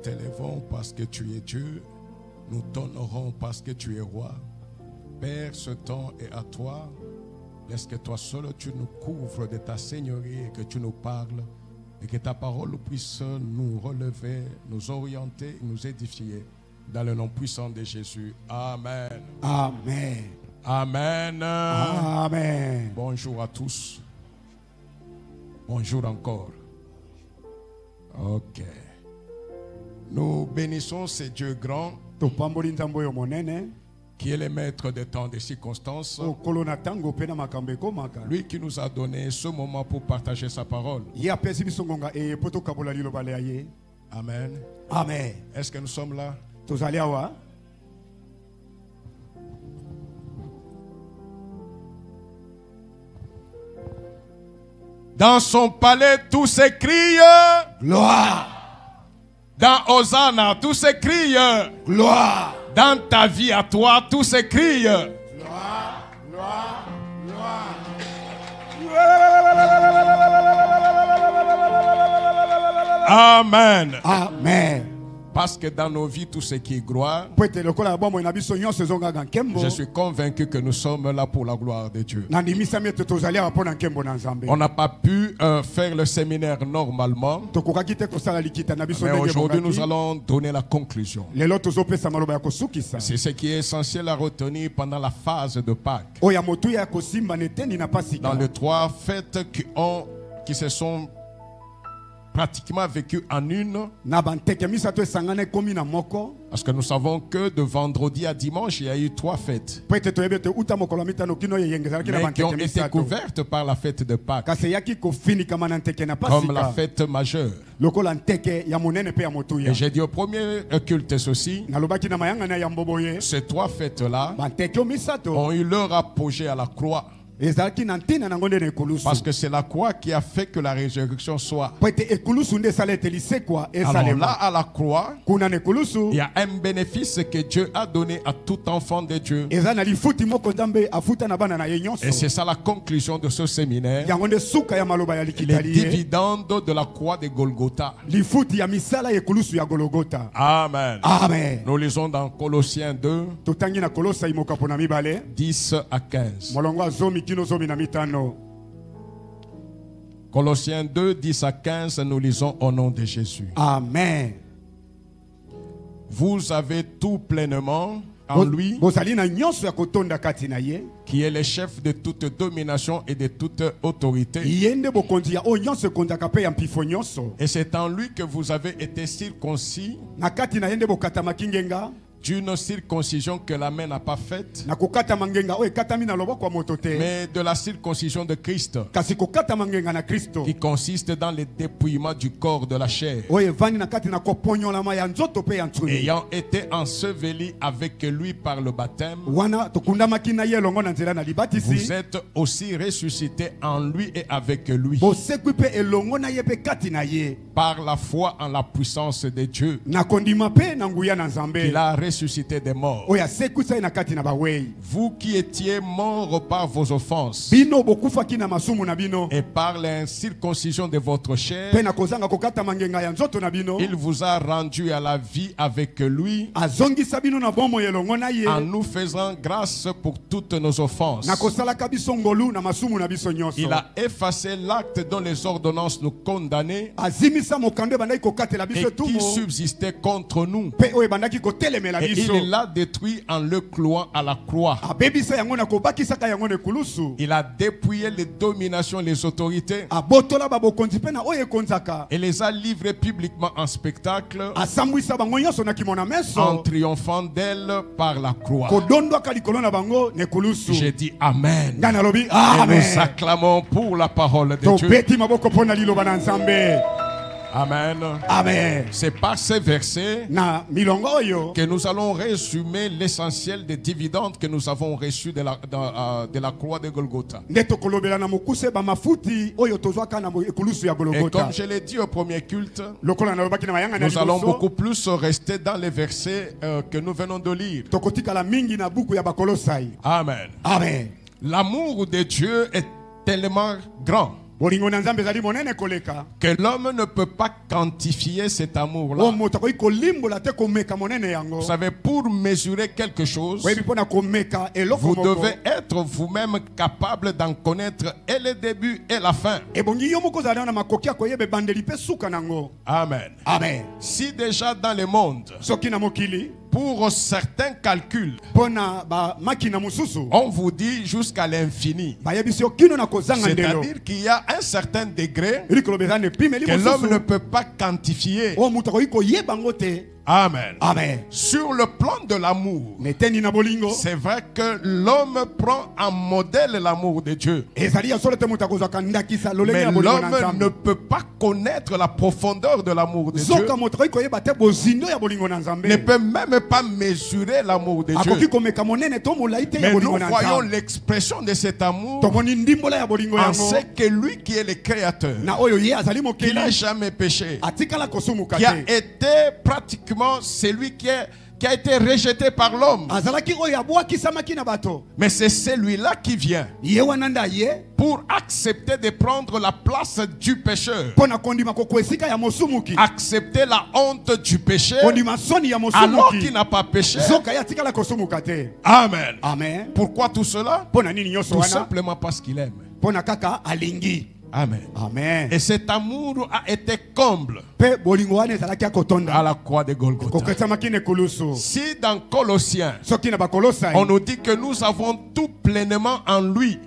t'élèvons parce que tu es Dieu. Nous t'honorons parce que tu es roi. Père, ce temps est à toi. Laisse que toi seul tu nous couvres de ta seigneurie et que tu nous parles. Et que ta parole puisse nous relever, nous orienter, nous édifier. Dans le nom puissant de Jésus. Amen. Amen. Amen. Amen. Bonjour à tous. Bonjour encore. Ok. Nous bénissons ce Dieu grand qui est le maître des temps, des circonstances. Lui qui nous a donné ce moment pour partager sa parole. Amen. Amen. Est-ce que nous sommes là? Dans son palais, tout s'écrie gloire. Dans Hosanna, tout s'écrie gloire. Dans ta vie à toi, tout s'écrie gloire, gloire, gloire. Amen. Amen. Parce que dans nos vies, tout ce qui est gloire, je suis convaincu que nous sommes là pour la gloire de Dieu. On n'a pas pu faire le séminaire normalement, mais aujourd'hui nous allons donner la conclusion. C'est ce qui est essentiel à retenir pendant la phase de Pâques. Dans les 3 fêtes qui se sont pratiquement vécu en une. Parce que nous savons que de vendredi à dimanche, il y a eu 3 fêtes. Mais qui ont été couvertes par la fête de Pâques. Comme la fête majeure. Et j'ai dit au premier culte ceci. Ces 3 fêtes-là ont eu leur apogée à la croix. Parce que c'est la croix qui a fait que la résurrection soit. Alors là, à la croix, il y a un bénéfice que Dieu a donné à tout enfant de Dieu. Et c'est ça la conclusion de ce séminaire. Les dividendes de la croix de Golgotha. Amen. Amen. Nous lisons dans Colossiens 2, 10 à 15. Colossiens 2, 10 à 15, nous lisons au nom de Jésus. Amen. Vous avez tout pleinement en lui, qui est le chef de toute domination et de toute autorité. Et c'est en lui que vous avez été circoncis d'une circoncision que la main n'a pas faite, mais de la circoncision de Christ, qui consiste dans le dépouillement du corps de la chair, ayant été enseveli avec lui par le baptême. Vous êtes aussi ressuscités en lui et avec lui, par la foi en la puissance de Dieu, qu'il a ressuscité des morts. Vous qui étiez morts par vos offenses et par l'incirconcision de votre chair, il vous a rendu à la vie avec lui, en nous faisant grâce pour toutes nos offenses. Il a effacé l'acte dont les ordonnances nous condamnaient et qui subsistait contre nous. Et il l'a détruit en le clouant à la croix. Il a dépouillé les dominations et les autorités et les a livrées publiquement en spectacle, en triomphant d'elles par la croix. J'ai dit Amen. Et nous acclamons pour la parole de Dieu. Amen. Amen. C'est par ces versets que nous allons résumer l'essentiel des dividendes que nous avons reçus de la croix de Golgotha. Et comme je l'ai dit au premier culte, nous allons beaucoup plus rester dans les versets que nous venons de lire. Amen. Amen. L'amour de Dieu est tellement grand que l'homme ne peut pas quantifier cet amour-là. Vous savez, pour mesurer quelque chose, vous devez être vous-même capable d'en connaître et le début et la fin. Amen. Amen. Si déjà dans le monde, pour certains calculs, on vous dit jusqu'à l'infini, c'est-à-dire qu'il y a un certain degré que l'homme ne peut pas quantifier. Amen. Amen. Sur le plan de l'amour, c'est vrai que l'homme prend en modèle l'amour de Dieu. Mais l'homme ne peut pas connaître la profondeur de l'amour de Dieu. Ne peut même pas mesurer l'amour de Dieu. Mais nous voyons l'expression de cet amour en ce que lui qui est le créateur, qui n'a jamais péché, qui a été pratiquement celui qui a été rejeté par l'homme. Mais c'est celui-là qui vient pour accepter de prendre la place du pécheur, accepter la honte du péché alors qu'il n'a pas péché. Amen. Amen. Pourquoi tout cela? Tout simplement parce qu'il aime. Amen. Amen. Et cet amour a été comble à la croix de Golgotha. Si dans Colossiens, on nous dit que nous avons tout pleinement en lui.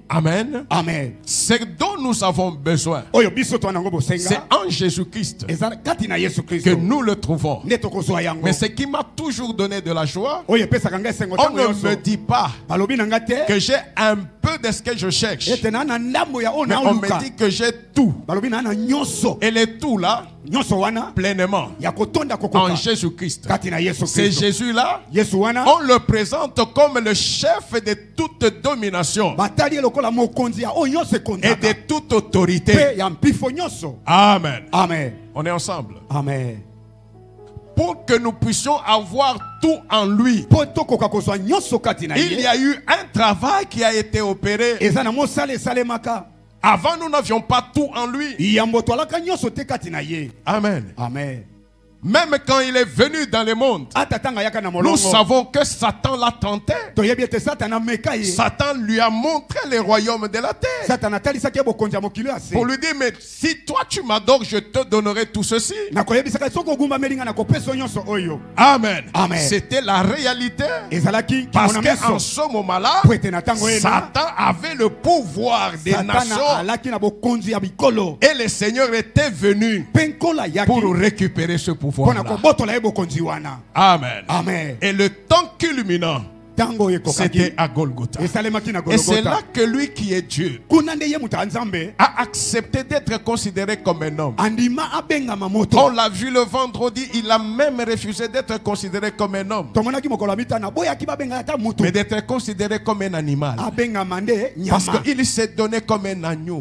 Amen. Amen. Ce dont nous avons besoin, c'est en Jésus-Christ que nous le trouvons. Mais ce qui m'a toujours donné de la joie, on ne me dit pas que j'ai un peu de ce que je cherche, mais on me dit que j'ai tout. Et le tout là, pleinement en Jésus-Christ. C'est Jésus-là, on le présente comme le chef de toute domination et de toute autorité. Amen. Amen. On est ensemble. Amen. Pour que nous puissions avoir tout en lui, il y a eu un travail qui a été opéré. Avant, nous n'avions pas tout en lui. Amen. Amen. Même quand il est venu dans le monde, nous savons que Satan l'a tenté. Satan lui a montré le royaume de la terre pour lui dire, mais si toi tu m'adores, je te donnerai tout ceci. Amen. Amen. C'était la réalité. Parce qu'en ce moment-là, Satan avait le pouvoir des nations et le Seigneur était venu pour récupérer ce pouvoir. Amen. Amen. Et le temps culminant, c'était à Golgotha. Et c'est là que lui qui est Dieu a accepté d'être considéré comme un homme. On l'a vu le vendredi, il a même refusé d'être considéré comme un homme, mais d'être considéré comme un animal. Parce qu'il s'est donné comme un agneau.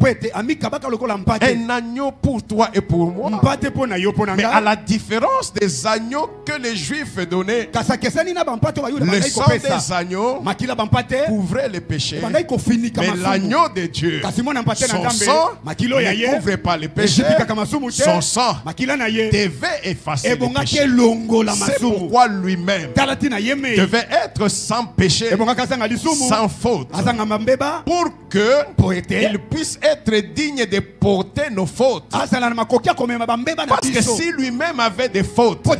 Un agneau pour toi et pour moi. Mais à la différence des agneaux que les Juifs donnaient, le sang des agneaux couvrait les péchés, mais l'agneau de Dieu, son sang ne couvrait pas les péchés. Son sang devait effacer les péchés. C'est pourquoi lui-même devait être sans péché, sans faute, pour qu'il puisse être digne de porter nos fautes. Parce que si lui-même avait des fautes, si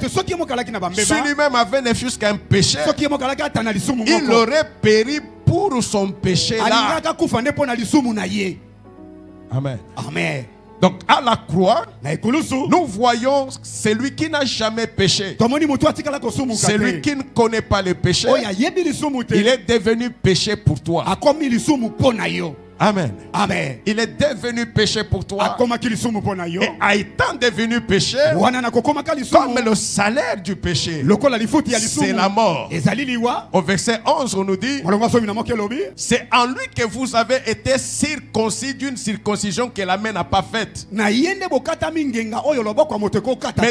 lui-même avait ne fût-ce qu'un péché, il aurait péri pour son péché là. Amen. Amen. Donc à la croix, nous voyons celui qui n'a jamais péché, celui qui ne connaît pas le péché. Il est devenu péché pour toi. Amen. Amen. Il est devenu péché pour toi. Et a étant devenu péché, comme le salaire du péché, c'est la mort. Au verset 11, on nous dit, c'est en lui que vous avez été circoncis d'une circoncision que la main n'a pas faite, mais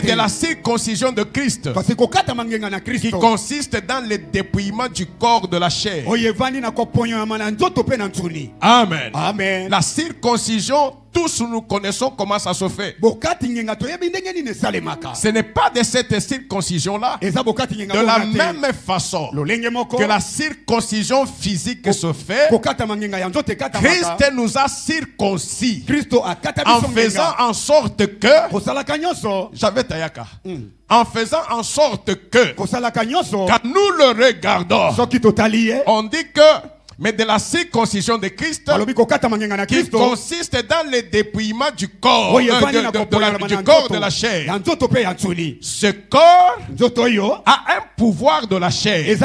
de la circoncision de Christ, qui consiste dans le dépouillement du corps de la chair. Amen. Amen. La circoncision, tous nous connaissons comment ça se fait. Ce n'est pas de cette circoncision-là, de la même façon que la circoncision physique se fait, Christ nous a circoncis en faisant en sorte que, j'avais Tayaka, en faisant en sorte que, quand nous le regardons, on dit que, mais de la circoncision de Christ, qui consiste dans le dépouillement du corps, du corps de la chair. Ce corps a un pouvoir de la chair.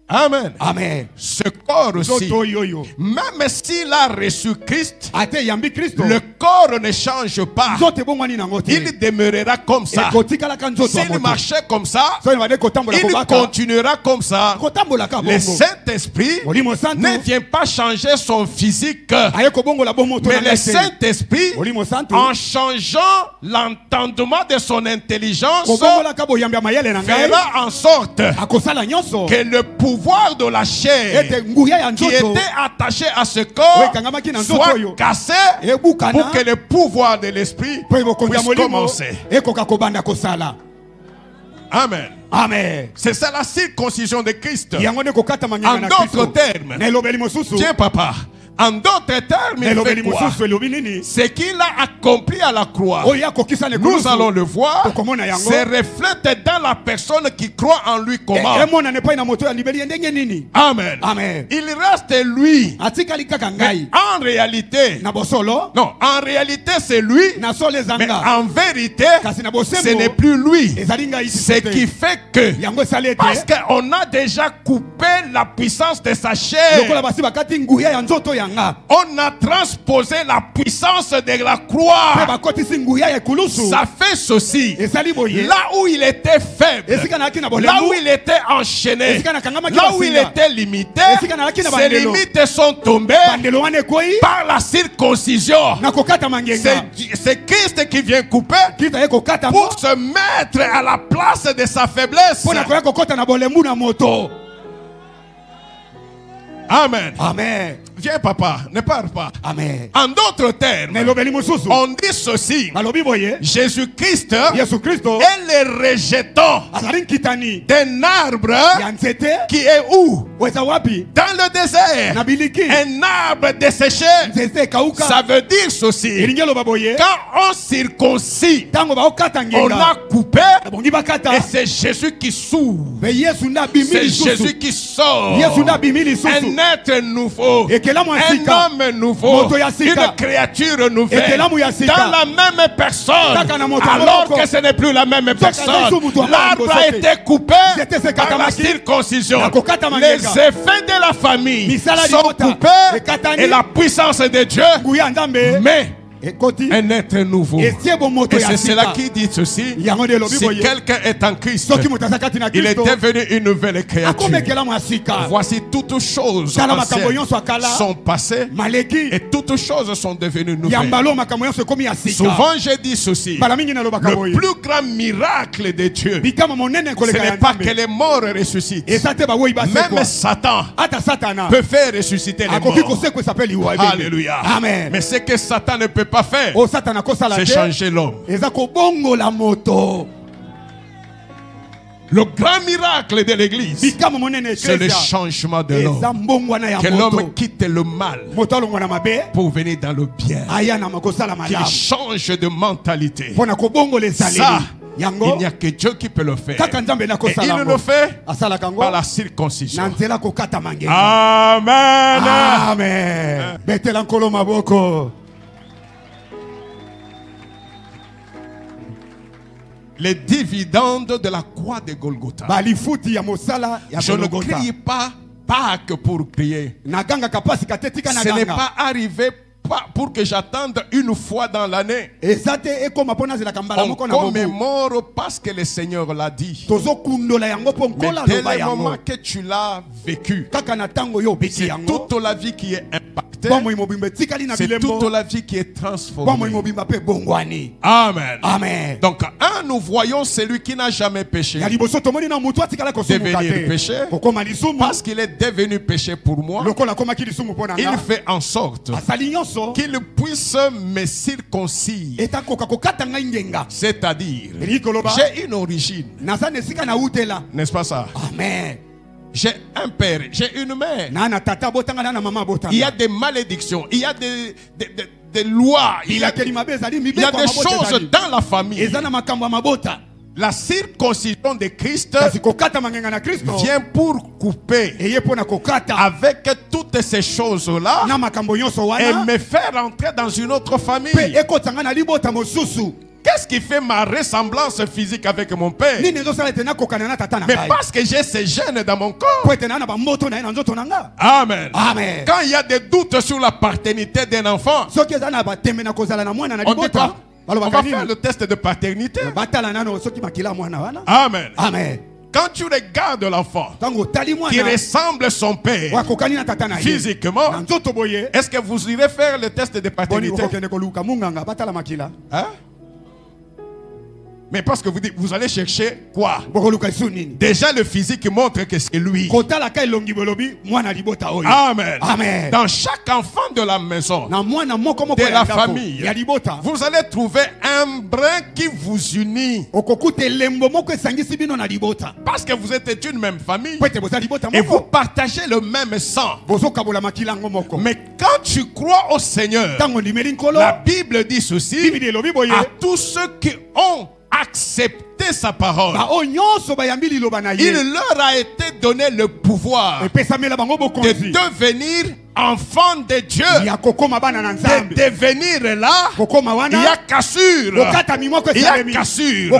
Amen. Amen. Ce corps aussi, même s'il a reçu Christ, le corps ne change pas. Il demeurera comme ça. S'il marchait comme ça, il continuera comme ça. Le Saint-Esprit ne vient pas changer son physique, mais le Saint-Esprit, en changeant l'entendement de son intelligence, fera en sorte que le pouvoir de la chair qui était attaché à ce corps soit cassé pour que le pouvoir de l'esprit puisse commencer. Amen. Amen. C'est ça la circoncision de Christ. En d'autres termes, tiens papa, en d'autres termes, ce qu'il a accompli à la croix, nous allons le voir, se reflète dans la personne qui croit en lui comment. Amen. Amen. Il reste lui. Mais en réalité, non, en réalité c'est lui, mais en vérité, ce n'est plus lui. Ce qui fait que, parce qu'on a déjà coupé la puissance de sa chair, on a transposé la puissance de la croix. Ça fait ceci. Là où il était faible, là où il était enchaîné, là où il était limité, ses limites sont tombées par la circoncision. C'est Christ qui vient couper pour se mettre à la place de sa faiblesse. Amen. Amen. Viens papa, ne parle pas. Amen. En d'autres termes, on dit ceci: Jésus-Christ est le rejeton d'un arbre qui est où? Dans le désert. Un arbre desséché. Ça veut dire ceci: quand on circoncit, on a coupé, et c'est Jésus qui s'ouvre. C'est Jésus qui sort. Un être nouveau, un homme nouveau, une créature nouvelle, dans la même personne, alors que ce n'est plus la même personne. L'arbre a été coupé par la circoncision. Les effets de la famille sont coupés et la puissance de Dieu, mais un être nouveau. Et c'est cela qui dit ceci: si quelqu'un est en Christ, il est devenu une nouvelle créature. Voici toutes choses anciennes sont passées et toutes choses sont devenues nouvelles. Souvent j'ai dit ceci: le plus grand miracle de Dieu, ce n'est pas que les morts ressuscitent. Même Satan peut faire ressusciter les morts. Alléluia. Mais ce que Satan ne peut pas faire, c'est changer l'homme. Le grand miracle de l'église, c'est le changement de l'homme. Que l'homme quitte le mal pour venir dans le bien. Qu'il change de mentalité. Ça, il n'y a que Dieu qui peut le faire. Et il le fait par la circoncision. Amen. Amen. Les dividendes de la croix de Golgotha. Je ne crie pas pas que pour crier. Ce n'est pas arrivé pour que j'attende une fois dans l'année. On commémore parce que le Seigneur l'a dit. Mais dès le moment que tu l'as vécu, c'est toute la vie qui est impactée. C'est toute la vie qui est transformée. Amen. Amen. Donc, nous voyons celui qui n'a jamais péché devenir péché parce qu'il est devenu péché pour moi. Il fait en sorte qu'il puisse me circoncire. C'est-à-dire, j'ai une origine. N'est-ce pas ça? Amen. J'ai un père, j'ai une mère. Il y a des malédictions, il y a des lois, il y a des choses dans la famille. La circoncision de Christ vient pour couper avec toutes ces choses-là et me faire entrer dans une autre famille. Qu'est-ce qui fait ma ressemblance physique avec mon père? Mais parce que j'ai ces gènes dans mon corps. Amen. Amen. Quand il y a des doutes sur la paternité d'un enfant, on dit quoi? On va faire le test de paternité. Amen. Amen. Quand tu regardes l'enfant qui ressemble à son père physiquement, est-ce que vous irez faire le test de paternité? Hein? Mais parce que vous allez chercher quoi? Déjà le physique montre que c'est lui. Amen. Amen. Dans chaque enfant de la maison, de la famille, vous allez trouver un brin qui vous unit. Parce que vous êtes une même famille et vous partagez le même sang. Mais quand tu crois au Seigneur, la Bible dit ceci: à tous ceux qui ont accepté sa parole, il leur a été donné le pouvoir de devenir enfants de Dieu, de devenir là. Il y a cassure, il y a cassure.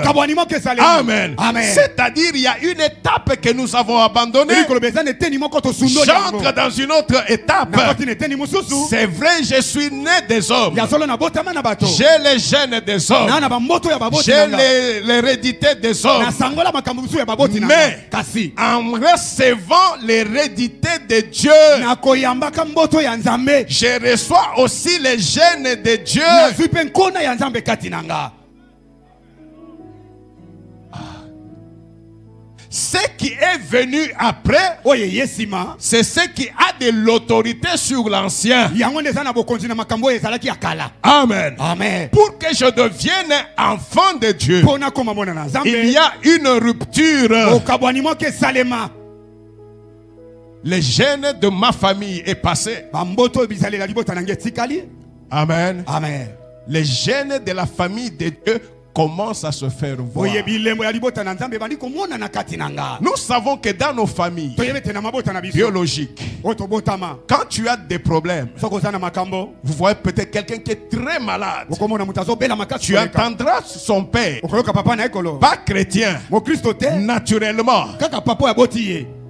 Amen. C'est-à-dire il y a une étape que nous avons abandonnée. J'entre dans une autre étape. C'est vrai, je suis né des hommes, j'ai les gènes des hommes, j'ai l'hérédité des hommes, mais en recevant l'hérédité de Dieu, je reçois aussi les gènes de Dieu. Ce qui est venu après, c'est ce qui a de l'autorité sur l'ancien. Amen. Amen. Pour que je devienne enfant de Dieu, il y a une rupture. Les gènes de ma famille est passé. Amen. Amen. Les gènes de la famille de Dieu commencent à se faire voir. Nous savons que dans nos familles biologiques, quand tu as des problèmes, vous voyez peut-être quelqu'un qui est très malade, tu entendras son père, pas chrétien, naturellement,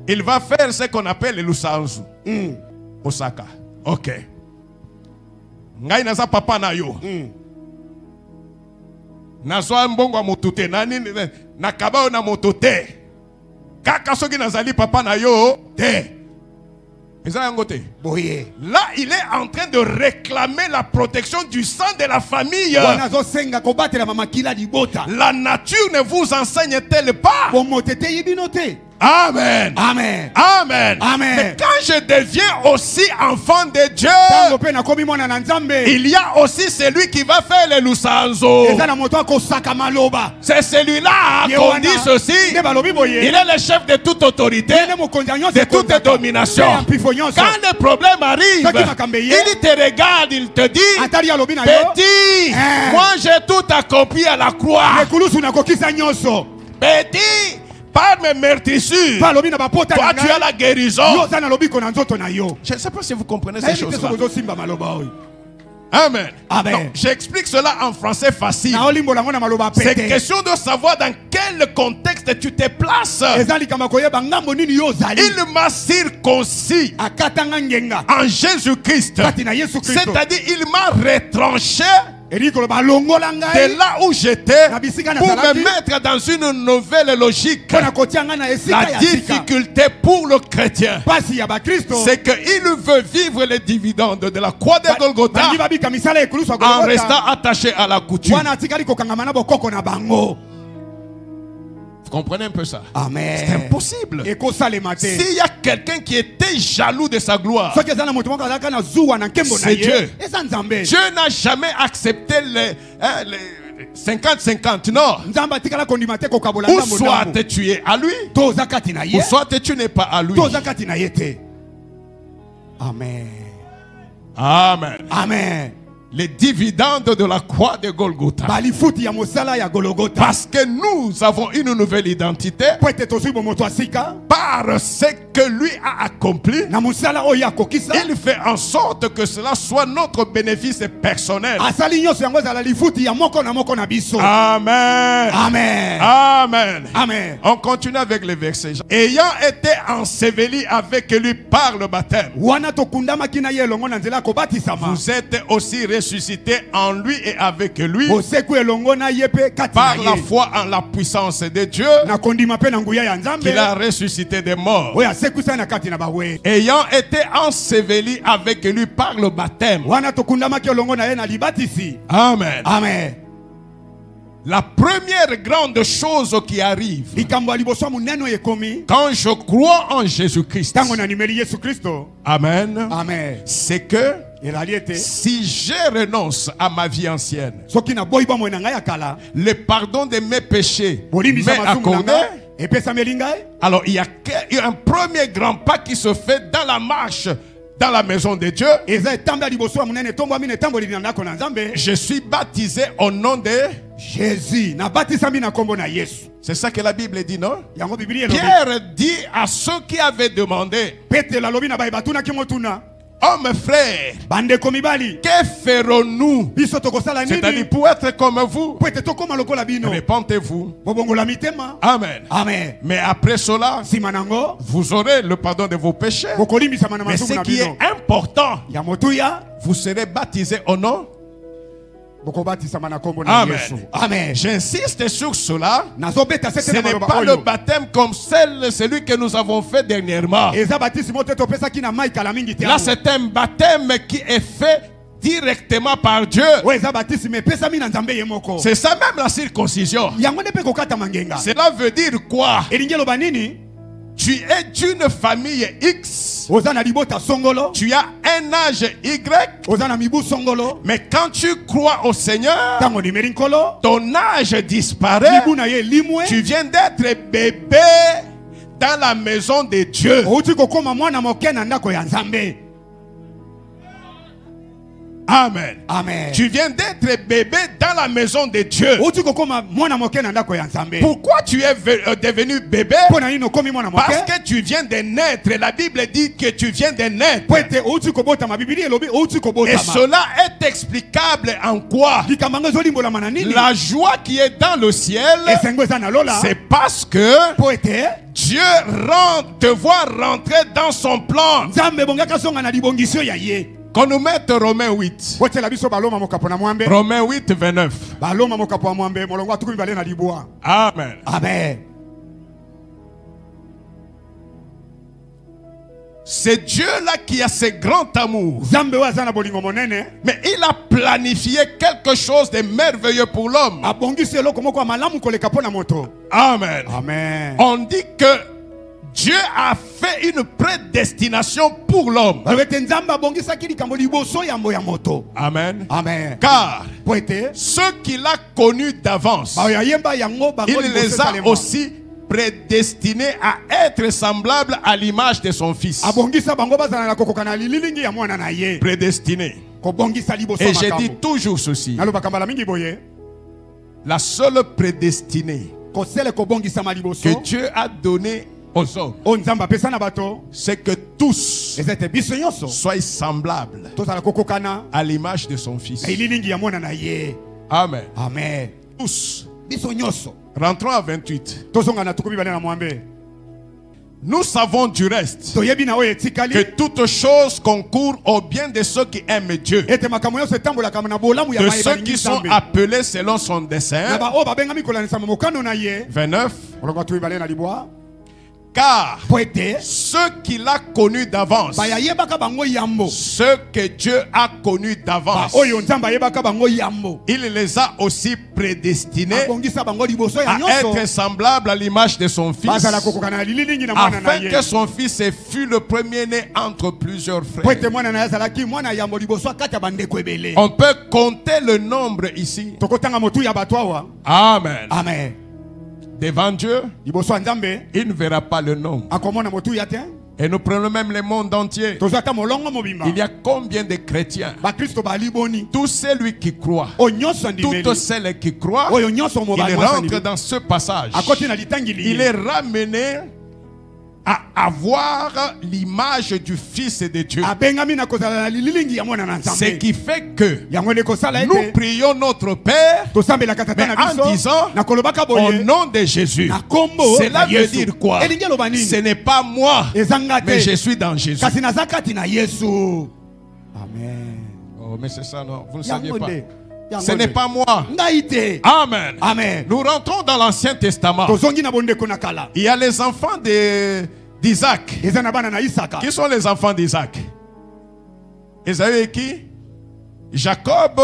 il va faire ce qu'on appelle le lusanzu. Osaka. Ok. Ngai naza papa na yo. Nazwa mbongo motute nani nakaba na motote. Kaka soki nazali papa na yo te. Là, il est en train de réclamer la protection du sang de la famille. La nature ne vous enseigne-t-elle pas? Amen. Amen. Amen. Amen. Mais quand je deviens aussi enfant de Dieu, il y a aussi celui qui va faire le lusanzo. C'est celui-là qu'on dit ceci. Il est le chef de toute autorité, de toute domination. Quand le problème arrive, il te regarde, il te dit: petit, moi j'ai tout accompli à la croix. Petit, par mes meurtrissures, toi tu as la guérison. Je ne sais pas si vous comprenez ces choses-là. Amen. Amen. J'explique cela en français facile. C'est question de savoir dans quel contexte tu te places. Il m'a circoncis en Jésus-Christ. C'est-à-dire il m'a retranché de là où j'étais pour me mettre dans une nouvelle logique. La difficulté pour le chrétien, c'est qu'il veut vivre les dividendes de la croix de Golgotha en restant attaché à la coutume. Vous comprenez un peu ça? Amen. C'est impossible. S'il y a quelqu'un qui était jaloux de sa gloire, c'est Dieu. Dieu n'a jamais accepté les 50-50, non. Ou soit tu es à lui, ou soit tu n'es pas à lui. Amen. Amen. Amen. Les dividendes de la croix de Golgotha. Parce que nous avons une nouvelle identité par ce que lui a accompli. Il fait en sorte que cela soit notre bénéfice personnel. Amen. Amen. Amen. Amen. On continue avec les versets. Ayant été enseveli avec lui par le baptême, vous êtes aussi ressuscité en lui et avec lui par la foi en la puissance de Dieu qu'il a ressuscité des morts, ayant été enseveli avec lui par le baptême. Amen. Amen. La première grande chose qui arrive quand je crois en Jésus-Christ, amen, amen, c'est que si je renonce à ma vie ancienne, le pardon de mes péchés m'est accordé. Alors il y a un premier grand pas qui se fait dans la marche dans la maison de Dieu. Je suis baptisé au nom de Jésus. C'est ça que la Bible dit, non? Pierre dit à ceux qui avaient demandé, oh mes frères, que ferons-nous? C'est-à-dire pour être comme vous. Répentez-vous. Amen. Amen. Mais après cela, vous aurez le pardon de vos péchés. Mais ce qui est important, vous serez baptisés au nom. Amen. Amen. J'insiste sur cela. Ce n'est pas le baptême comme celui que nous avons fait dernièrement. Là, c'est un baptême qui est fait directement par Dieu. C'est ça même la circoncision. Cela veut dire quoi? Tu es d'une famille X. Tu as un âge Y. Mais quand tu crois au Seigneur, ton âge disparaît. Tu viens d'être bébé dans la maison de Dieu. Amen. Amen. Tu viens d'être bébé dans la maison de Dieu. Pourquoi tu es devenu bébé? Parce que tu viens de naître. La Bible dit que tu viens de naître. Et cela est explicable en quoi? La joie qui est dans le ciel, c'est parce que Dieu te voit rentrer dans son plan. Qu'on nous mette Romains 8. Romains 8, 29. Amen. Amen. C'est Dieu-là qui a ce grand amour. Mais il a planifié quelque chose de merveilleux pour l'homme. Amen. Amen. On dit que Dieu a fait une prédestination pour l'homme. Amen. Amen. Car ceux qu'il a connus d'avance, il les a aussi prédestinés à être semblables à l'image de son fils. Prédestinés. Et j'ai dit toujours ceci. La seule prédestinée que Dieu a donnée aux hommes, c'est que tous soient semblables à l'image de son Fils. Amen. Amen. Tous. Rentrons à 28. Nous savons du reste que toutes choses concourent au bien de ceux qui aiment Dieu, de ceux qui sont appelés selon son dessein. 29. Car ceux qu'il a connus d'avance, ceux que Dieu a connus d'avance, il les a aussi prédestinés à être semblables à l'image de son Fils, afin que son Fils fût le premier-né entre plusieurs frères. On peut compter le nombre ici. Amen. Amen. Devant Dieu, il ne verra pas le nombre. Et nous prenons même le monde entier. Il y a combien de chrétiens? Tous ceux qui croient, toutes celles qui croient, il rentre dans ce passage. Il est ramené à avoir l'image du Fils de Dieu. Ce qui fait que nous prions notre Père, mais en disant au nom de Jésus. Cela veut dire quoi? Ce n'est pas moi, mais je suis dans Jésus. Amen. Oh, mais c'est ça, non? Vous ne saviez pas. Ce n'est pas moi. Amen. Amen. Nous rentrons dans l'Ancien Testament. Il y a les enfants d'Isaac. Qui sont les enfants d'Isaac? Esaü et qui? Jacob,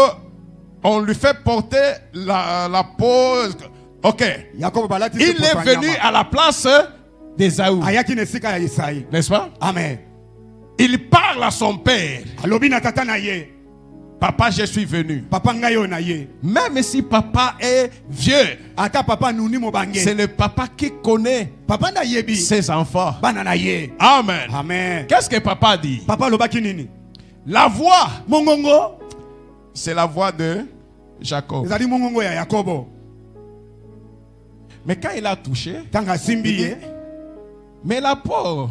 on lui fait porter la peau. Ok. Il est venu à la place d'Esaü. N'est-ce pas? Amen. Il parle à son père. Papa, je suis venu. Même si papa est vieux, c'est le papa qui connaît ses enfants. Amen. Amen. Qu'est-ce que papa dit? La voix, c'est la voix de Jacob. Mais quand il a touché, il dit, mais la peau,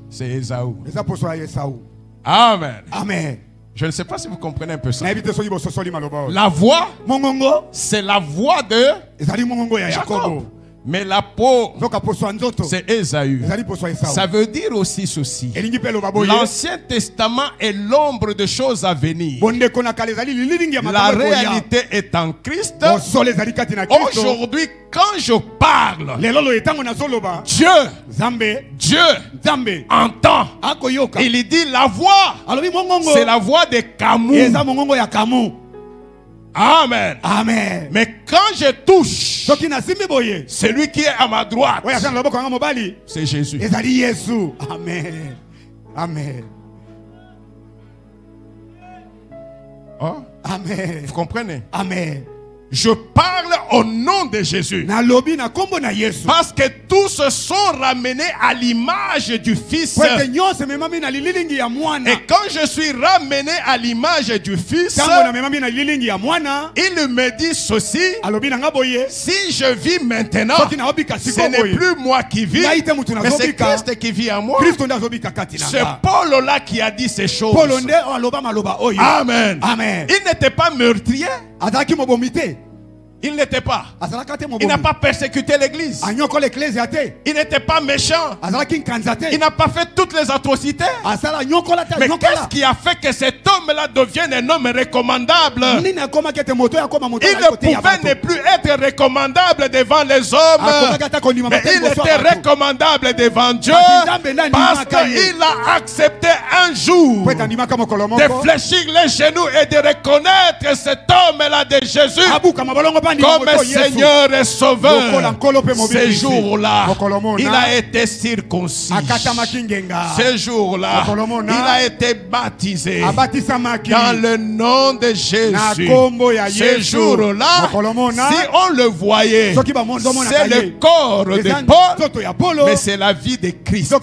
c'est Esaü. Amen. Amen. Je ne sais pas si vous comprenez un peu ça. La voix, c'est la voix de Jacob. Mais la peau, c'est Esaü. Ça veut dire aussi ceci. L'Ancien Testament est l'ombre de choses à venir. La réalité est en Christ. Aujourd'hui, quand je parle, Dieu entend. Il dit la voix, c'est la voix de Camus. Amen. Amen. Mais quand je touche, celui qui est à ma droite, c'est Jésus. Amen. Amen. Oh? Amen. Vous comprenez? Amen. Je parle au nom de Jésus. Parce que tous sont ramenés à l'image du Fils. Et quand je suis ramené à l'image du Fils, il me dit ceci. Si je vis maintenant, ce n'est plus moi qui vis, mais c'est Christ qui vit en moi. C'est Paul-là qui a dit ces choses. Amen. Amen. Il n'était pas meurtrier. Il n'était pas. Il n'a pas persécuté l'église. Il n'était pas méchant. Il n'a pas fait toutes les atrocités. Mais qu'est-ce qui a fait que cet homme-là devienne un homme recommandable? Il ne pouvait ne plus être recommandable devant les hommes. Mais il était recommandable devant Dieu. Parce qu'il a accepté un jour de fléchir les genoux et de reconnaître cet homme-là de Jésus comme Seigneur et Sauveur. Ce jour-là, il a été circoncis. Ce jour-là, il a été baptisé dans le nom de Jésus. Ce jour-là, si on le voyait, c'est le corps de Paul, mais c'est la vie de Christ.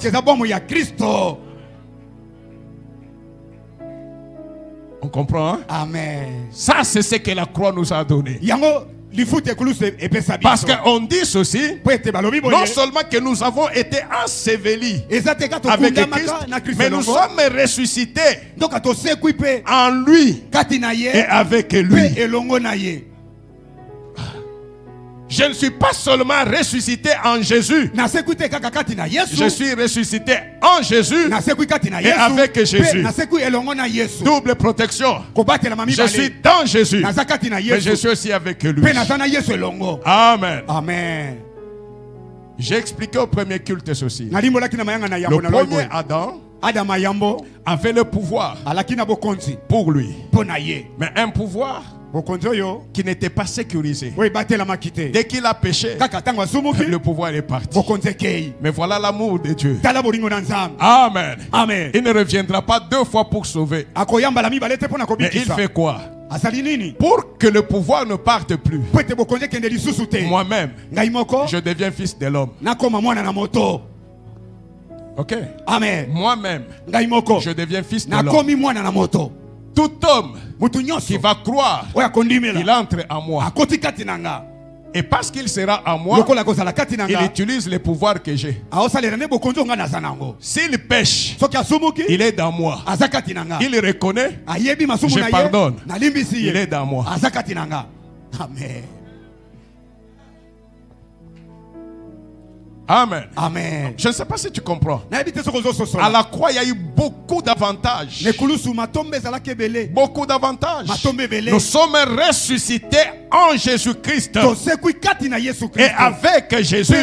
On comprend, hein? Amen. Ça, c'est ce que la croix nous a donné. Parce qu'on dit ceci, non seulement que nous avons été ensevelis avec Christ, mais nous sommes ressuscités en lui et avec lui. Je ne suis pas seulement ressuscité en Jésus. Je suis ressuscité en Jésus et avec Jésus. Double protection. Je suis dans Jésus, mais je suis aussi avec lui. Amen. Amen. J'ai expliqué au premier culte ceci. Le premier Adam avait le pouvoir pour lui. Mais un pouvoir qui n'était pas sécurisé. Dès qu'il a péché, le pouvoir est parti. Mais voilà l'amour de Dieu. Amen. Amen. Il ne reviendra pas deux fois pour sauver. Mais il fait quoi? Pour que le pouvoir ne parte plus, moi-même, je deviens fils de l'homme. Ok. Amen. Moi-même, je deviens fils de l'homme. Tout homme qui va croire, il entre en moi. Et parce qu'il sera en moi, il utilise les pouvoirs que j'ai. S'il pêche, il est dans moi. Il reconnaît, je pardonne. Il est dans moi. Amen. Amen. Amen. Je ne sais pas si tu comprends. À la croix, il y a eu beaucoup d'avantages. Beaucoup d'avantages. Nous sommes ressuscités en Jésus-Christ. Et avec Jésus.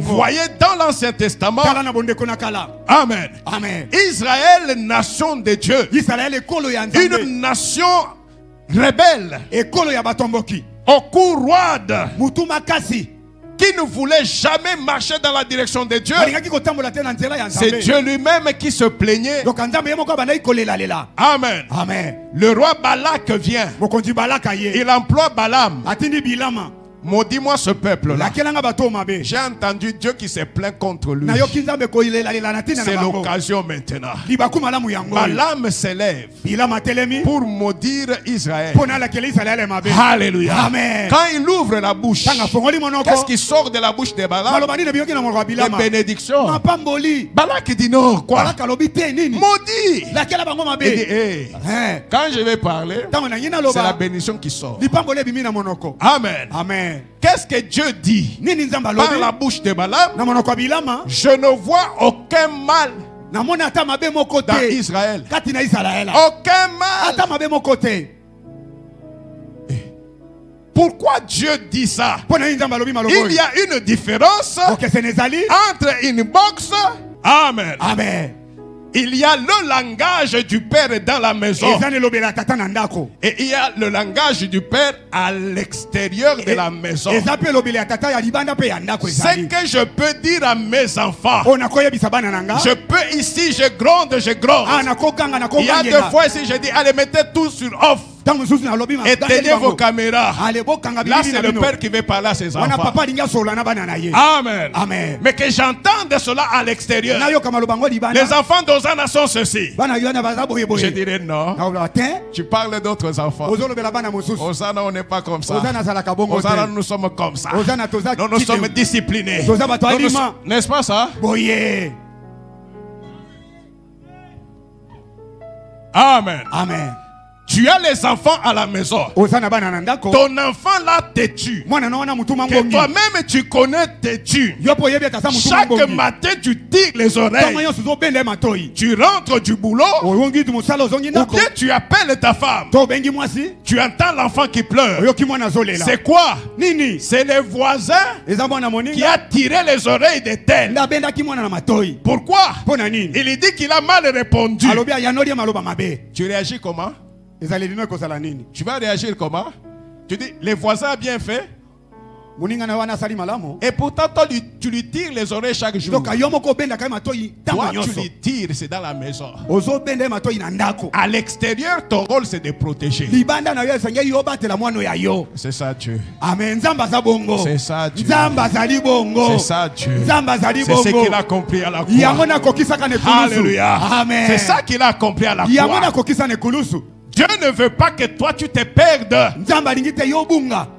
Vous voyez dans l'Ancien Testament. Amen. Amen. Israël, nation de Dieu. Une nation rebelle. Au courroide. Qui ne voulait jamais marcher dans la direction de Dieu. C'est Dieu lui-même qui se plaignait. Amen. Amen. Le roi Balak vient. Il emploie Balaam. Maudis-moi ce peuple-là. J'ai entendu Dieu qui s'est plaint contre lui. C'est l'occasion maintenant. Balaam s'élève pour maudire Israël. Alléluia. Amen. Quand il ouvre la bouche, qu'est-ce qui sort de la bouche de Balaam? La bénédiction. Balak dit non, quoi? Maudit. Il dit, hey, quand je vais parler, c'est la bénédiction qui sort. Amen. Amen. Qu'est-ce que Dieu dit par la bouche de Balaam? Je ne vois aucun mal dans Israël. Aucun mal. Pourquoi Dieu dit ça? Il y a une différence entre une boxe. Amen. Amen. Il y a le langage du Père dans la maison. Et il y a le langage du Père à l'extérieur de la maison. Ce que je peux dire à mes enfants, je peux ici, je gronde. Il y a des fois ici, je dis, allez, mettez tout sur off. Éteignez vos caméras. Là, c'est le Père qui veut parler à ses enfants. Amen. Amen. Mais que j'entende cela à l'extérieur. Les enfants d'Hosanna sont ceci. Je dirais non. Tu parles d'autres enfants. Hosanna, on n'est pas comme ça. Hosanna, nous sommes comme ça. Nous sommes disciplinés. N'est-ce pas ça? Amen. Amen. Tu as les enfants à la maison. Ton enfant là te tue. Que toi-même tu connais te tue. Chaque matin tu tires les oreilles. Tu rentres du boulot. Ou bien tu appelles ta femme. Tu entends l'enfant qui pleure. C'est quoi? C'est les voisins qui a tiré les oreilles de tel. Pourquoi? Il dit qu'il a mal répondu. Tu réagis comment? Tu vas réagir comment? Tu dis, les voisins ont bien fait. Et pourtant, toi, tu lui tires les oreilles chaque jour. Toi, tu lui tires, c'est dans la maison. À l'extérieur, ton rôle, c'est de protéger. C'est ça, Dieu. Amen. C'est ça, Dieu. C'est ça, Dieu. C'est ce qu'il a compris à la croix. Alléluia. Amen. C'est ça qu'il a compris à la croix. Dieu ne veut pas que toi tu te perdes.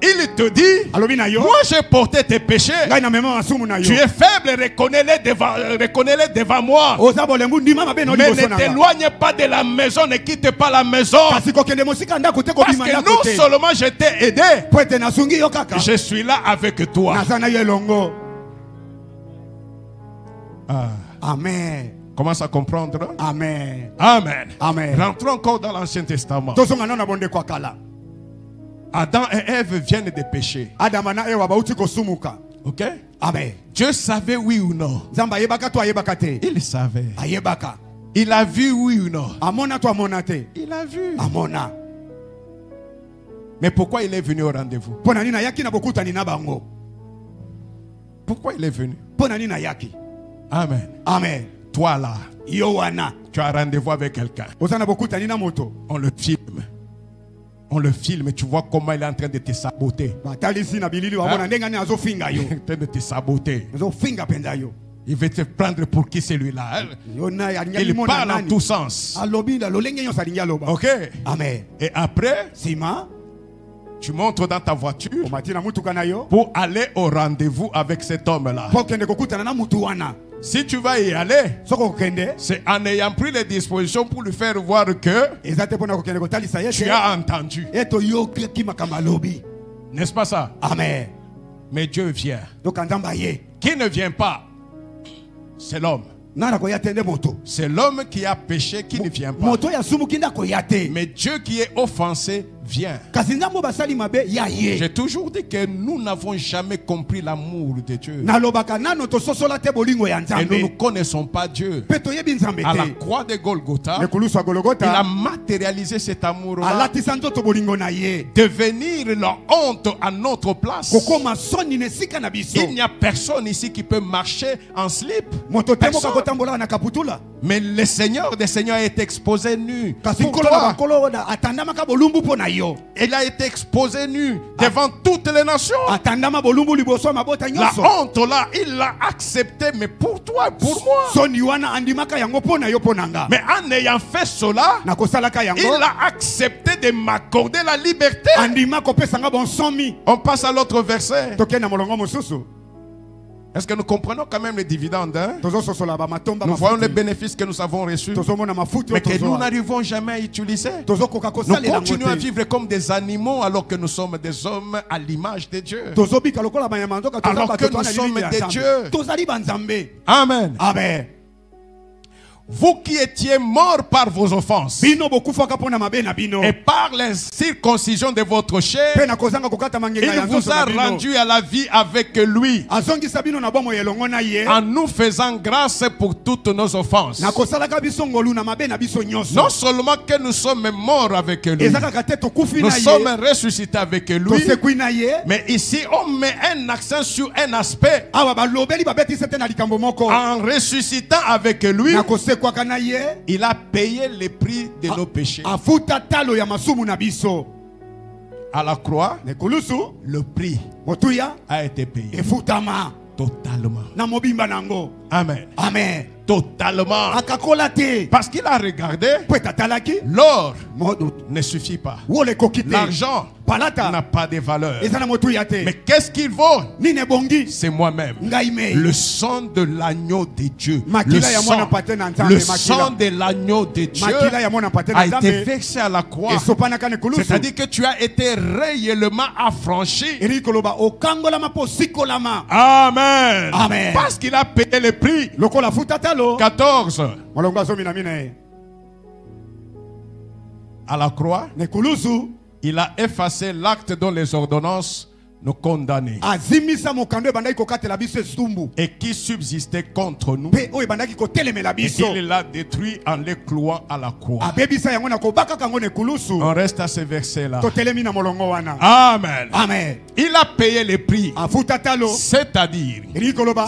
Il te dit, moi j'ai porté tes péchés. Tu es faible, reconnais-les devant moi. Mais ne t'éloigne pas de la maison, ne quitte pas la maison. Parce que non seulement je t'ai aidé, je suis là avec toi. Amen. Commence à comprendre. Amen. Amen. Amen. Rentrons encore dans l'Ancien Testament. Adam et Ève viennent de pécher. Ok? Amen. Dieu savait oui ou non. Il savait. Il a vu oui ou non. Il a vu. Mais pourquoi il est venu au rendez-vous? Pourquoi il est venu? Amen. Amen. Toi là, tu as rendez-vous avec quelqu'un. On le filme. On le filme, tu vois comment il est en train de te saboter. Hein? Il est en train de te saboter. Il veut te prendre pour qui celui-là. Hein? Il parle en tous sens. Ok. Amen. Et après, tu montres dans ta voiture pour aller au rendez-vous avec cet homme-là. Si tu vas y aller, c'est en ayant pris les dispositions pour lui faire voir que tu as entendu. N'est-ce pas ça? Amen. Mais Dieu vient. Qui ne vient pas, c'est l'homme. C'est l'homme qui a péché qui ne vient pas. Mais Dieu qui est offensé vient. J'ai toujours dit que nous n'avons jamais compris l'amour de Dieu. Et nous ne connaissons pas Dieu. À la croix de Golgotha, il a matérialisé cet amour-là. Devenir la honte à notre place. Il n'y a personne ici qui peut marcher en slip. Personne. Mais le Seigneur des Seigneurs est exposé nu. Pour toi. Il a été exposé nu devant toutes les nations. La honte là, il l'a accepté, mais pour toi et pour moi. Mais en ayant fait cela, il a accepté de m'accorder la liberté. On passe à l'autre verset. Est-ce que nous comprenons quand même les dividendes? Hein? Nous voyons les bénéfices que nous avons reçus, mais que nous n'arrivons jamais à utiliser. Nous continuons à vivre comme des animaux alors que nous sommes des hommes à l'image de Dieu. Alors que nous sommes des dieux. Amen. Amen. Vous qui étiez morts par vos offenses et par les circoncisions de votre chair, il vous a rendu à la vie avec lui, en nous faisant grâce pour toutes nos offenses. Non seulement que nous sommes morts avec lui, nous sommes ressuscités avec lui, mais ici on met un accent sur un aspect. En ressuscitant avec lui, il a payé le prix de nos péchés. À la croix, le prix a été payé. Totalement. Amen. Amen. Totalement. Parce qu'il a regardé, l'or ne suffit pas. L'argent n'a pas de valeur. Mais qu'est-ce qu'il vaut? C'est moi-même. Le sang de l'agneau de Dieu. Le sang de l'agneau de Dieu a été versé à la croix. C'est-à-dire que tu as été réellement affranchi. Amen. Amen. Parce qu'il a payé le prix. 14. À la croix, il a effacé l'acte dont les ordonnances nous condamnaient et qui subsistait contre nous, et il l'a détruit en les clouant à la croix. On reste à ce verset là. Amen. Amen. Il a payé le prix, c'est-à-dire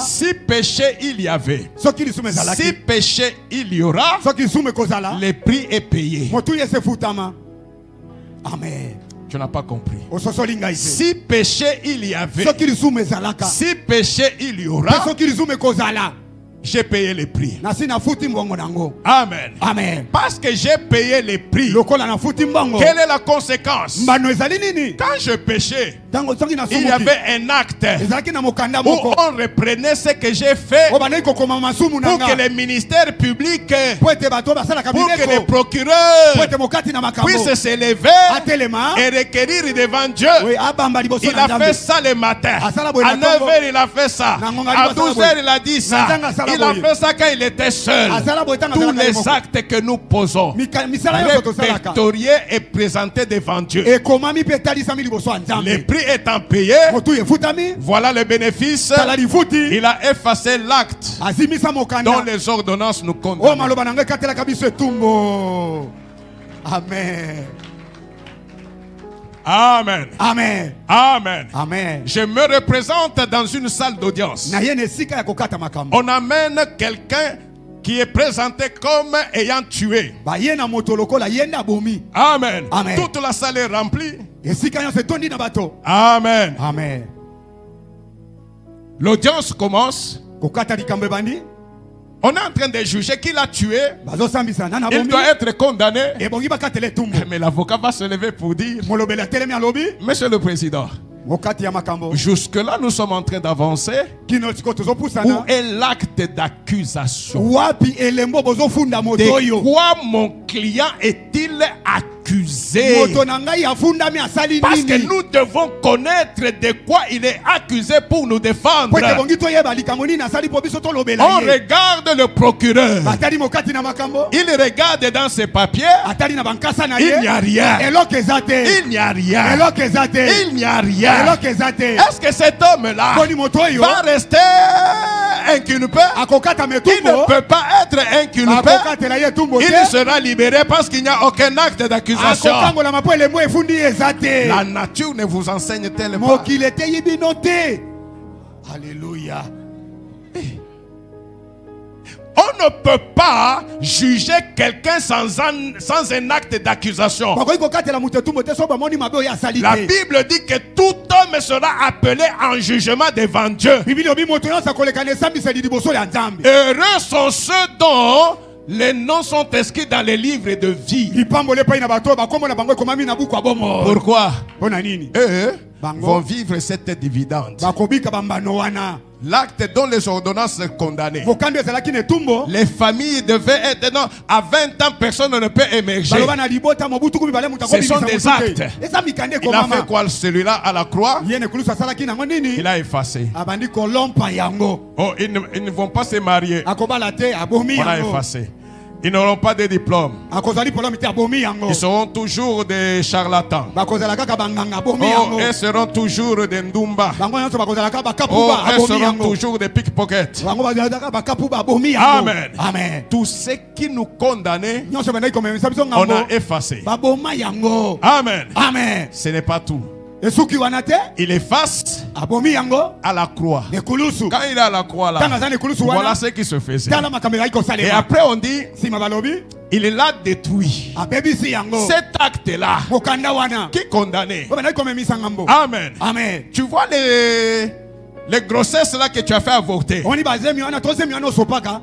si péché il y avait, si péché il y aura, le prix est payé. Amen. Tu n'as pas compris. Si péché il y avait, si péché il y aura, j'ai payé les prix. Amen. Amen. Parce que j'ai payé les prix. Quelle est la conséquence? Quand je péchais, il y avait un acte où on reprenait ce que j'ai fait pour que les ministères publics, pour que les procureurs puissent s'élever et requérir devant Dieu. Il a fait ça le matin. À 9h, il a fait ça. À 12h, il a dit ça. Il a fait ça quand il était seul. Tous les actes que nous posons, répertoriés et présentés devant Dieu. Les prix étant payés, voilà le bénéfice. Il a effacé l'acte dont les ordonnances nous condamnent. Amen. Amen. Amen. Amen. Amen. Je me représente dans une salle d'audience. On amène quelqu'un qui est présenté comme ayant tué. Amen. Amen. Toute la salle est remplie. Amen. Amen. L'audience commence. On est en train de juger qui l'a tué. Il doit être condamné. Mais l'avocat va se lever pour dire: Monsieur le Président, jusque-là, nous sommes en train d'avancer. Où est l'acte d'accusation? De quoi mon client est-il accusé? Parce que nous devons connaître de quoi il est accusé pour nous défendre. On regarde le procureur. Il regarde dans ses papiers. Il n'y a rien. Il n'y a rien. Il n'y a rien. Est-ce que cet homme-là va rester inculpé? Il ne peut pas être inculpé. Il sera libéré parce qu'il n'y a aucun acte d'accusation. La nature ne vous enseigne-t-elle pas? Alléluia. On ne peut pas juger quelqu'un sans un acte d'accusation. La Bible dit que tout homme sera appelé en jugement devant Dieu. Heureux sont ceux dont les noms sont inscrits dans les livres de vie. Pourquoi? Eux vont vivre cette dividende. L'acte dont les ordonnances sont condamnées. Les familles devaient être... Non, à 20 ans, personne ne peut émerger. Ce sont des actes. Il a fait quoi celui-là à la croix? Il a effacé. Oh, ils ne vont pas se marier. On a effacé. Ils n'auront pas de diplôme. Ils seront toujours des charlatans. Oh, elles seront toujours des ndumba. Oh, elles seront toujours des pickpockets. Amen. Amen. Tout ce qui nous condamnait, on a effacé. Amen. Amen. Ce n'est pas tout. Il efface à la croix. Quand il est à la croix là, voilà ce qui se faisait. Et après on dit, il l'a détruit. Cet acte là qui condamnait. Amen. Amen. Tu vois les grossesses là que tu as fait avorter.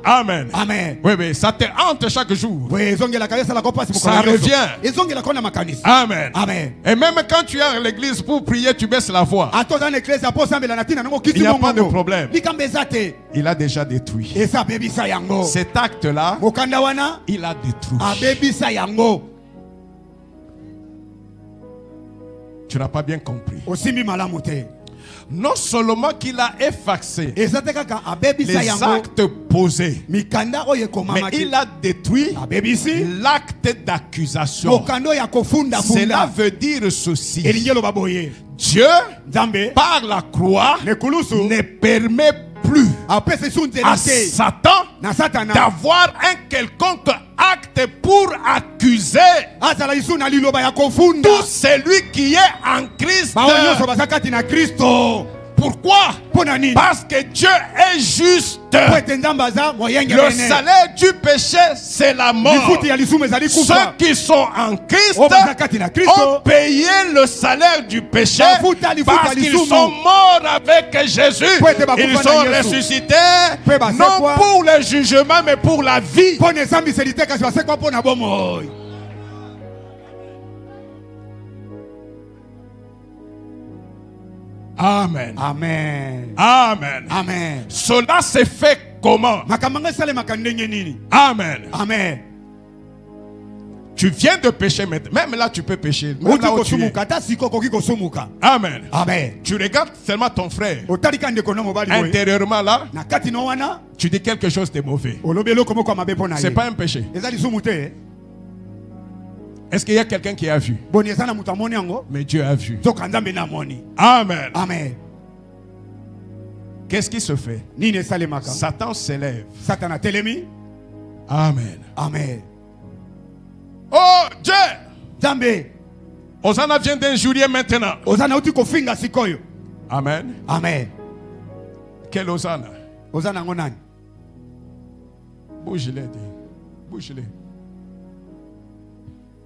Amen. Amen. Oui, oui, ça te hante chaque jour. Ça revient. Amen. Amen. Et même quand tu es à l'église pour prier, tu baisses la voix. Il n'y a pas de problème. Il a déjà détruit. Cet acte là, il a détruit. Tu n'as pas bien compris. Non seulement qu'il a effacé les actes posés, mais il a détruit l'acte d'accusation. Cela veut dire ceci: Dieu, par la croix, ne permet plus à Satan d'avoir un quelconque acte pour accuser tout celui qui est en Christ. Pourquoi? Parce que Dieu est juste. Le salaire du péché, c'est la mort. Ceux qui sont en Christ ont payé le salaire du péché parce qu'ils sont morts avec Jésus. Ils sont ressuscités non pour le jugement mais pour la vie. Amen. Amen. Amen. Amen. Cela s'est fait comment? Amen. Amen. Tu viens de pécher maintenant. Même là, tu peux pécher. Même là où tu es. Amen. Amen. Tu regardes seulement ton frère. Intérieurement là, tu dis quelque chose de mauvais. C'est pas un péché. Est-ce qu'il y a quelqu'un qui a vu? Mais Dieu a vu. Amen. Amen. Qu'est-ce qui se fait? Satan s'élève. Amen. Amen. Oh Dieu! Jambe. Hosanna vient d'injurier maintenant. Amen. Amen. Quel Hosanna? Hosanna ngonani. Bouge-les. Bouge-les.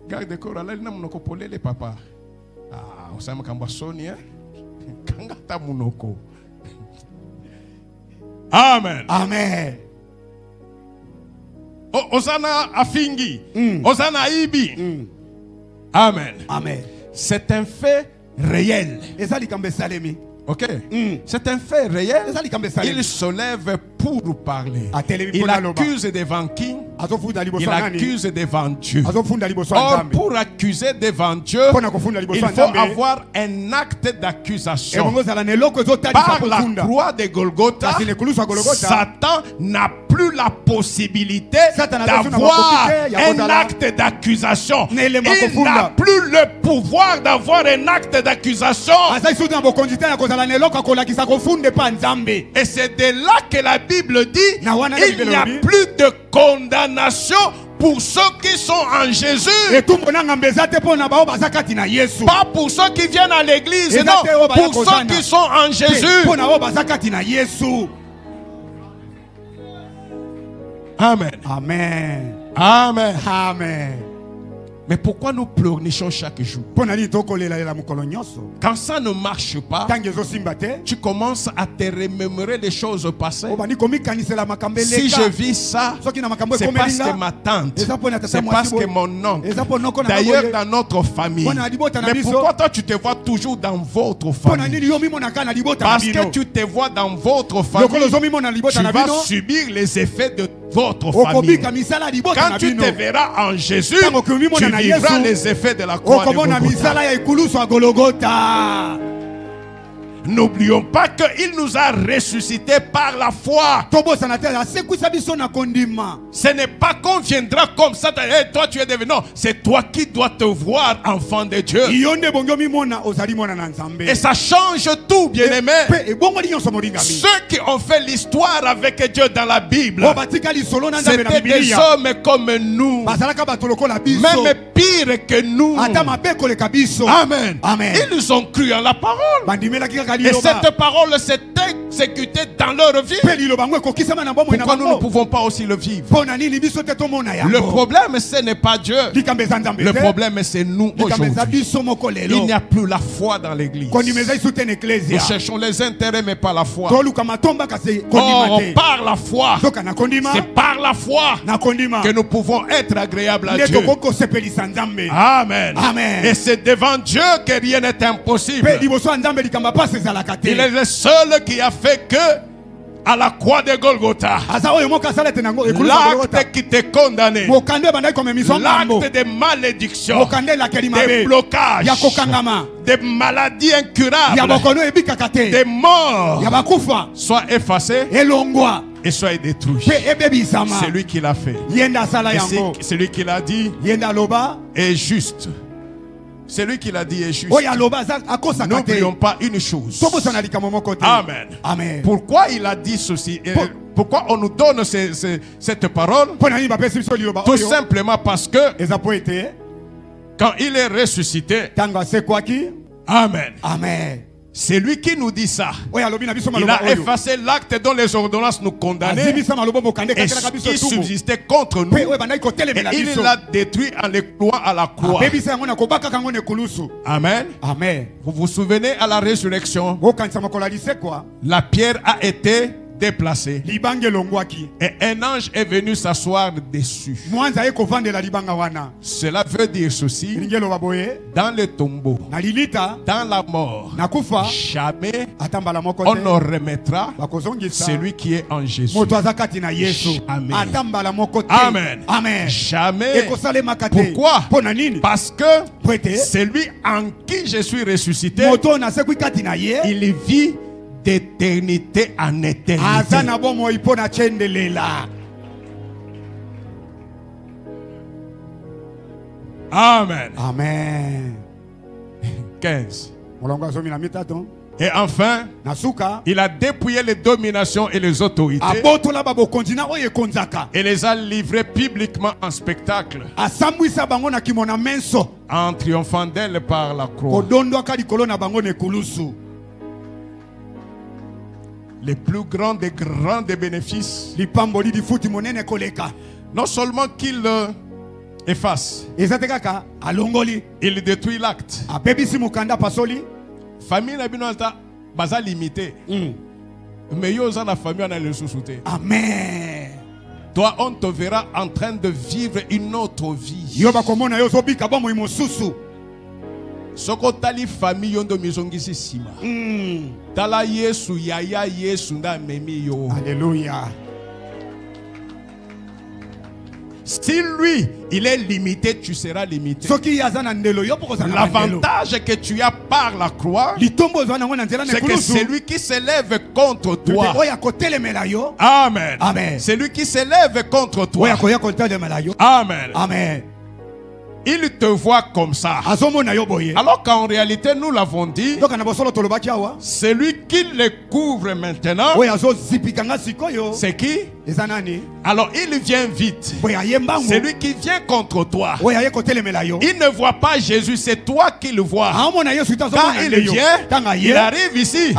Garde corps là, il n'a pas polé papa. Ah, on s'aime quand basoni hein. Kangata munoko. Amen. Amen. Hosanna afingi. Hosanna ibi. Amen. Amen. C'est un fait réel. Ok. C'est un fait réel. Il se lève pour parler. Il accuse devant qui? Il accuse devant Dieu. Or, pour accuser devant Dieu, il faut avoir un acte d'accusation. Par la croix de Golgotha, Satan n'a plus la possibilité d'avoir un acte d'accusation. Il n'a plus le pouvoir d'avoir un acte d'accusation. Et c'est de là que la Bible dit il n'y a plus de condamnation pour ceux qui sont en Jésus. Pas pour ceux qui viennent à l'église, non. Pour ceux qui sont en Jésus. Amen. Amen. Amen. Amen. Mais pourquoi nous pleurnichons chaque jour? Quand ça ne marche pas, tu commences à te remémorer les choses passées. Si je vis ça, c'est parce que ma tante, c'est parce que mon oncle. D'ailleurs, dans notre famille. Mais pourquoi toi tu te vois toujours dans votre famille? Parce que tu te vois dans votre famille, tu vas subir les effets de votre famille. Quand tu te verras en Jésus, tu vivras les effets de la croix de Golgotha. N'oublions pas qu'il nous a ressuscités par la foi. Ce n'est pas qu'on viendra comme ça. Hey, toi tu es devenu. Non, c'est toi qui dois te voir enfant de Dieu. Et ça change tout, bien-aimé. Ceux qui ont fait l'histoire avec Dieu dans la Bible, c'était des hommes comme nous, même pire que nous. Amen. Amen. Ils nous ont cru en la parole. Et cette parole s'est exécutée dans leur vie. Pourquoi nous ne pouvons pas aussi le vivre? Le problème, ce n'est pas Dieu. Le problème, c'est nous aujourd'hui. Il n'y a plus la foi dans l'église. Nous cherchons les intérêts, mais pas la foi. Or, par la foi, c'est par la foi que nous pouvons être agréables à Dieu. Amen. Amen. Et c'est devant Dieu que rien n'est impossible. Il est le seul qui a fait que à la croix de Golgotha, l'acte qui t'est condamné, l'acte de malédiction, de blocage, de maladies incurables, de morts, soit effacé et soit détruit. C'est lui qui l'a fait. C'est lui qui l'a dit est juste. C'est lui qui l'a dit est juste. N'oublions pas une chose. Amen. Amen. Pourquoi il a dit ceci? Pourquoi on nous donne cette parole? Tout simplement parce que quand il est ressuscité, Amen. Amen. Amen. C'est lui qui nous dit ça. Il a effacé l'acte dont les ordonnances nous condamnaient et ce qui subsistait contre nous. Et il l'a détruit en les clouant à la croix. Amen. Amen. Vous vous souvenez à la résurrection, la pierre a été déplacé et un ange est venu s'asseoir dessus. Cela veut dire ceci: dans le tombeau, dans la mort, jamais on ne remettra celui qui est en Jésus. Jamais. Amen. Amen. Jamais. Pourquoi? Parce que celui en qui je suis ressuscité, il vit d'éternité en éternité. Amen. Amen. 15. Et enfin, il a dépouillé les dominations et les autorités et les a livrées publiquement en spectacle, en triomphant d'elles par la croix. Les plus grands des bénéfices, non seulement qu'il efface, il détruit l'acte. Famille n'a pas limité. Mais la famille a le sous-souté. Amen. Toi, on te verra en train de vivre une autre vie. Soko tali famille yondo mizongisi sima. Tala Yesu yaya Yesu nda memi yo. Alléluia. Si lui, il est limité, tu seras limité. L'avantage que tu as par la croix, c'est que celui qui s'élève contre toi, Amen. Amen. Celui qui s'élève contre toi, Amen. Amen. Il te voit comme ça. Alors qu'en réalité, nous l'avons dit, celui qui le couvre maintenant, c'est qui? Alors il vient vite. Celui qui vient contre toi, il ne voit pas Jésus, c'est toi qui le vois. Quand il vient, il arrive ici,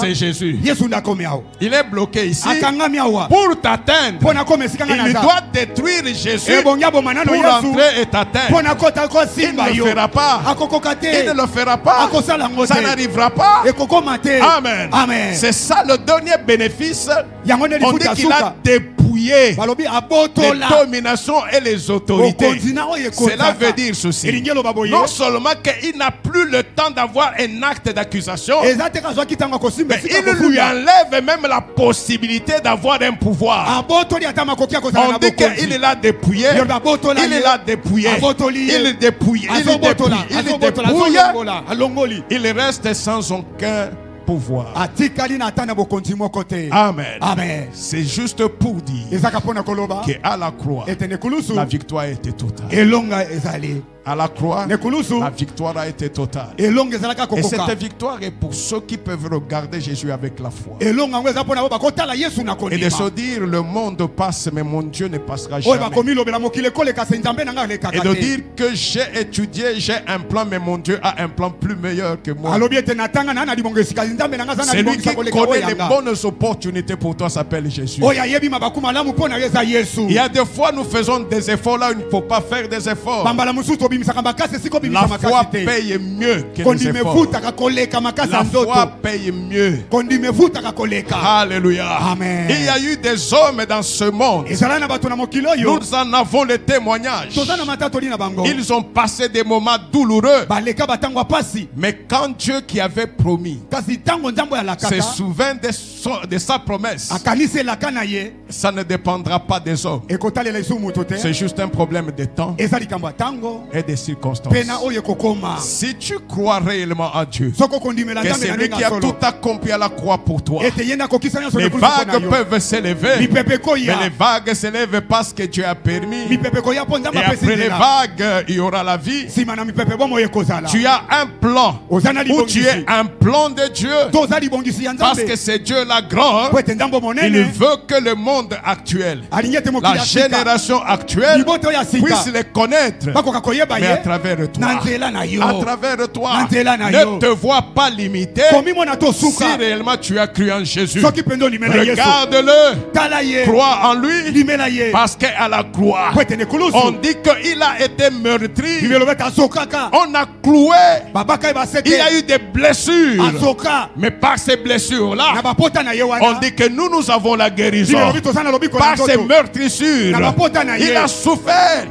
c'est Jésus. Il est bloqué ici. Pour t'atteindre, il doit détruire Jésus pour entrer et t'atteindre. Il ne le fera pas. Il ne le fera pas. Ça n'arrivera pas. Amen. Amen. C'est ça le dernier bénéfice. On dit qu'il a dépouillé les dominations et les autorités. Cela veut dire ceci: non seulement qu'il n'a plus le temps d'avoir un acte d'accusation, mais il lui enlève même la possibilité d'avoir un pouvoir. On dit qu'il l'a dépouillé. Il l'a dépouillé. Il dépouille. Il reste sans aucun pouvoir. Amen. Amen. C'est juste pour dire qu'à la croix, la victoire était totale. À la croix, la victoire a été totale. Et cette victoire est pour ceux qui peuvent regarder Jésus avec la foi. Et de se dire: le monde passe, mais mon Dieu ne passera jamais. Et de dire que j'ai étudié, j'ai un plan, mais mon Dieu a un plan plus meilleur que moi. Celui qui connaît les bonnes opportunités pour toi s'appelle Jésus. Il y a des fois nous faisons des efforts là où il ne faut pas faire des efforts. La foi paye mieux que les efforts. La foi paye mieux. Alléluia. Amen. Il y a eu des hommes dans ce monde. Nous en avons le témoignage. Ils ont passé des moments douloureux. Mais quand Dieu qui avait promis se souvient de sa promesse, ça ne dépendra pas des hommes. C'est juste un problème de temps et des circonstances. Si tu crois réellement à Dieu, que c'est lui qui a tout accompli à la croix pour toi, les vagues peuvent s'élever, mais les vagues s'élèvent parce que Dieu a permis. Et après les vagues, il y aura la vie. Tu as un plan, ou tu es un plan de Dieu, parce que c'est Dieu la grand. Il veut que le monde actuel, la génération actuelle, puisse les connaître mais à travers toi. À travers toi. Ne te vois pas limité. Si réellement tu as cru en Jésus, regarde-le, crois en lui, parce qu'à la croix, on dit qu'il a été meurtri, on a cloué, il y a eu des blessures, mais par ces blessures-là, on dit que nous avons la guérison. Par ces meurtrissures, il a souffert,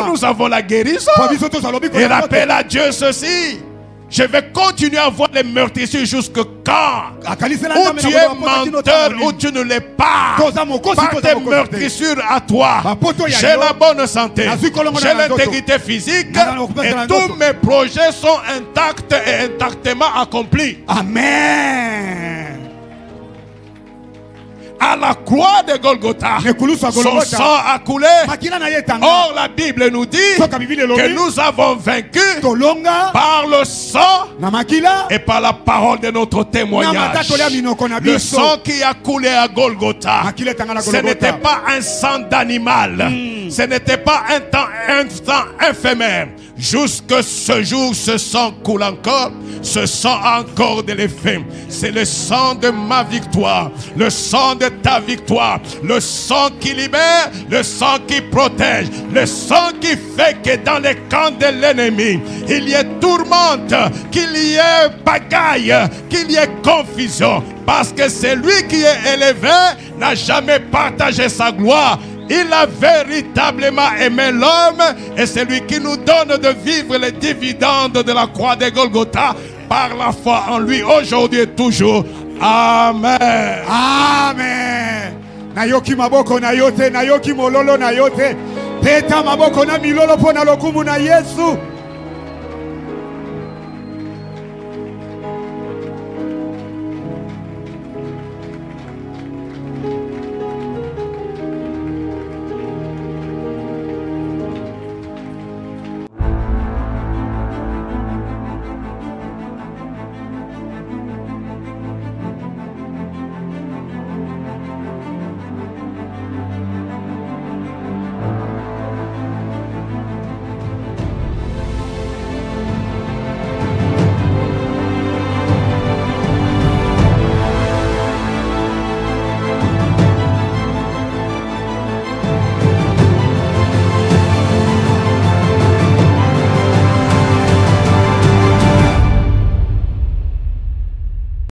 nous avons la guérison. Et rappelle à Dieu ceci: je vais continuer à voir les meurtrissures jusqu'à quand? Où tu es menteur, où tu ne l'es pas. Par tes meurtrissures à toi, j'ai la bonne santé, j'ai l'intégrité physique, et tous mes projets sont intacts et intactement accomplis. Amen. À la croix de Golgotha, son sang a coulé. Or la Bible nous dit que nous avons vaincu par le sang et par la parole de notre témoignage. Le sang qui a coulé à Golgotha, ce n'était pas un sang d'animal, ce n'était pas un sang éphémère. Jusque ce jour, ce sang coule encore, ce sang a encore de l'effet. C'est le sang de ma victoire, le sang de ta victoire, le sang qui libère, le sang qui protège, le sang qui fait que dans les camps de l'ennemi, il y ait tourmente, qu'il y ait bagaille, qu'il y ait confusion, parce que c'est lui qui est élevé, n'a jamais partagé sa gloire. Il a véritablement aimé l'homme, et c'est lui qui nous donne de vivre les dividendes de la croix de Golgotha par la foi en lui aujourd'hui et toujours. Amen. Amen. Nayoki maboko na yote, nayoki mololo na yote. Peta maboko na milolo pona lokumu na Yesu.